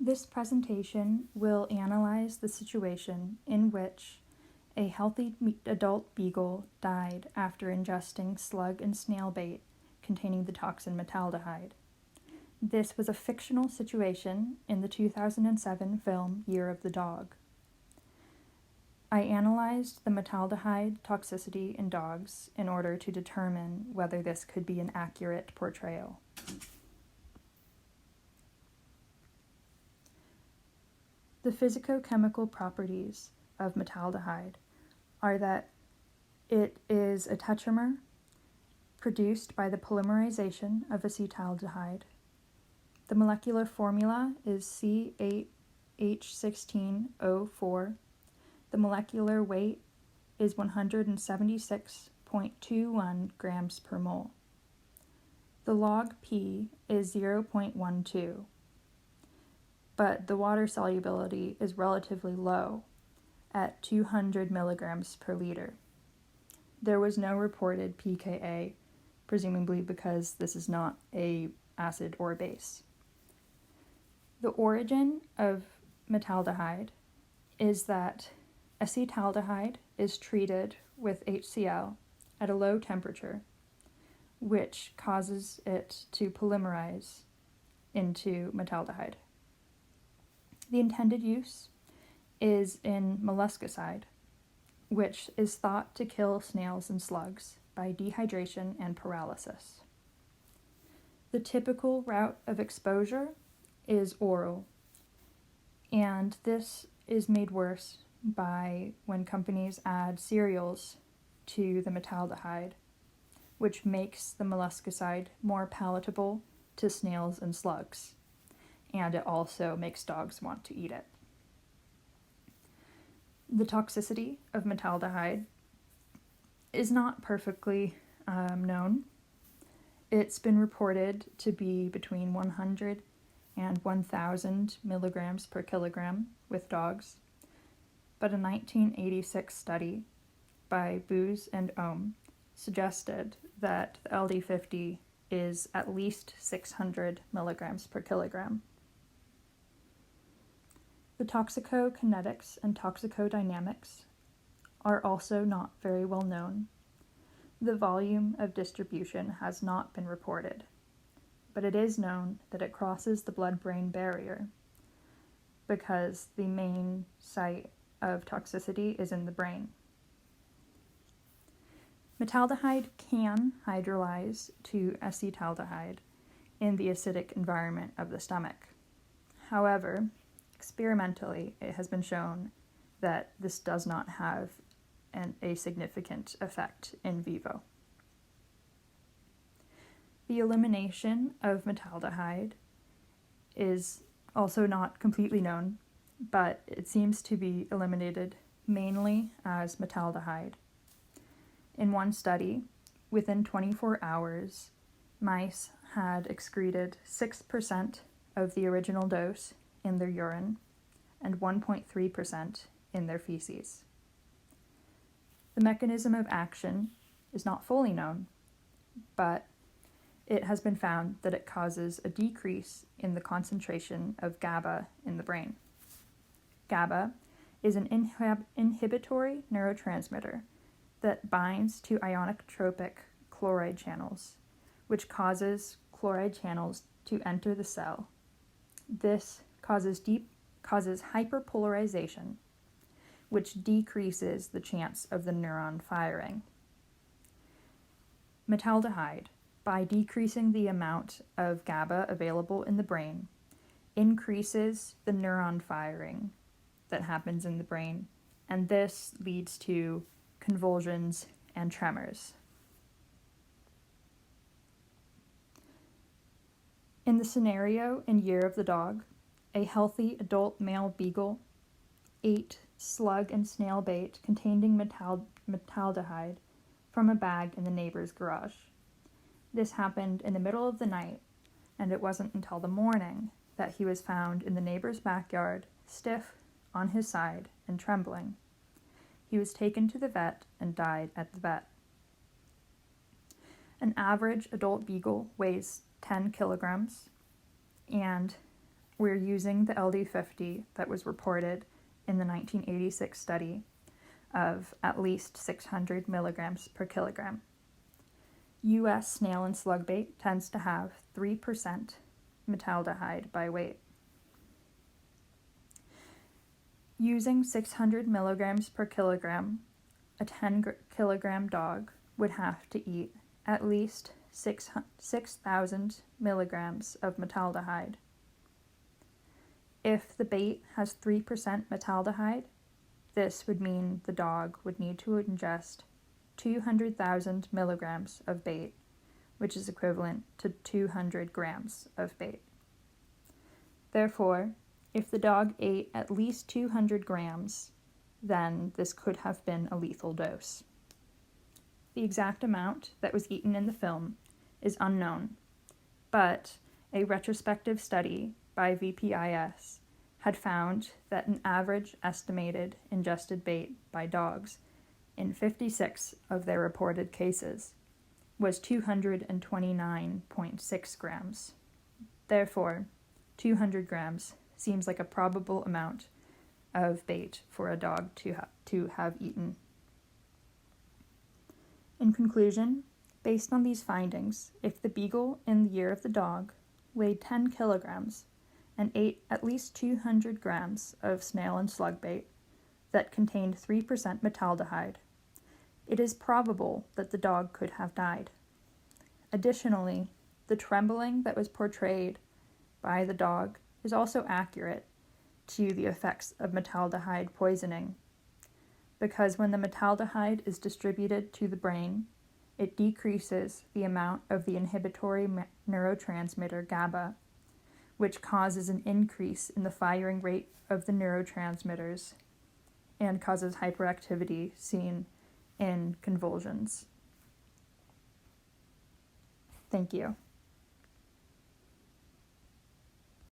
This presentation will analyze the situation in which a healthy adult beagle died after ingesting slug and snail bait containing the toxin metaldehyde. This was a fictional situation in the 2007 film Year of the Dog. I analyzed the metaldehyde toxicity in dogs in order to determine whether this could be an accurate portrayal. The physicochemical properties of metaldehyde are that it is a tetramer produced by the polymerization of acetaldehyde. The molecular formula is C8H16O4. The molecular weight is 176.21 grams per mole. The log P is 0.12, but the water solubility is relatively low at 200 milligrams per liter. There was no reported pKa, presumably because this is not an acid or base. The origin of metaldehyde is that acetaldehyde is treated with HCl at a low temperature, which causes it to polymerize into metaldehyde. The intended use is in molluscicide, which is thought to kill snails and slugs by dehydration and paralysis. The typical route of exposure is oral, and this is made worse by when companies add cereals to the metaldehyde, which makes the molluscicide more palatable to snails and slugs, and it also makes dogs want to eat it. The toxicity of metaldehyde is not perfectly known. It's been reported to be between 100 and 1,000 milligrams per kilogram with dogs, but a 1986 study by Booz and Ohm suggested that the LD50 is at least 600 milligrams per kilogram. The toxicokinetics and toxicodynamics are also not very well known. The volume of distribution has not been reported, but it is known that it crosses the blood-brain barrier because the main site of toxicity is in the brain. Metaldehyde can hydrolyze to acetaldehyde in the acidic environment of the stomach. However, experimentally, it has been shown that this does not have a significant effect in vivo. The elimination of metaldehyde is also not completely known, but it seems to be eliminated mainly as metaldehyde. In one study, within 24 hours, mice had excreted 6% of the original dose in their urine and 1.3% in their feces. The mechanism of action is not fully known, but it has been found that it causes a decrease in the concentration of GABA in the brain. GABA is an inhibitory neurotransmitter that binds to ionotropic chloride channels, which causes chloride channels to enter the cell. This causes hyperpolarization, which decreases the chance of the neuron firing. Metaldehyde, by decreasing the amount of GABA available in the brain, increases the neuron firing that happens in the brain, and this leads to convulsions and tremors. In the scenario in Year of the Dog, a healthy adult male beagle ate slug and snail bait containing metaldehyde from a bag in the neighbor's garage. This happened in the middle of the night, and it wasn't until the morning that he was found in the neighbor's backyard, stiff, on his side, and trembling. He was taken to the vet and died at the vet. An average adult beagle weighs 10 kilograms, and we're using the LD50 that was reported in the 1986 study of at least 600 milligrams per kilogram. U.S. snail and slug bait tends to have 3% metaldehyde by weight. Using 600 milligrams per kilogram, a 10-kilogram dog would have to eat at least 6,000 milligrams of metaldehyde. If the bait has 3% metaldehyde, this would mean the dog would need to ingest 200,000 milligrams of bait, which is equivalent to 200 grams of bait. Therefore, if the dog ate at least 200 grams, then this could have been a lethal dose. The exact amount that was eaten in the film is unknown, but a retrospective study by VPIS had found that an average estimated ingested bait by dogs in 56 of their reported cases was 229.6 grams. Therefore, 200 grams seems like a probable amount of bait for a dog to have eaten. In conclusion, based on these findings, if the beagle in the year of the dog weighed 10 kilograms and ate at least 200 grams of snail and slug bait that contained 3% metaldehyde, it is probable that the dog could have died. Additionally, the trembling that was portrayed by the dog is also accurate to the effects of metaldehyde poisoning, because when the metaldehyde is distributed to the brain, it decreases the amount of the inhibitory neurotransmitter GABA, which causes an increase in the firing rate of the neurotransmitters and causes hyperactivity seen in convulsions. Thank you.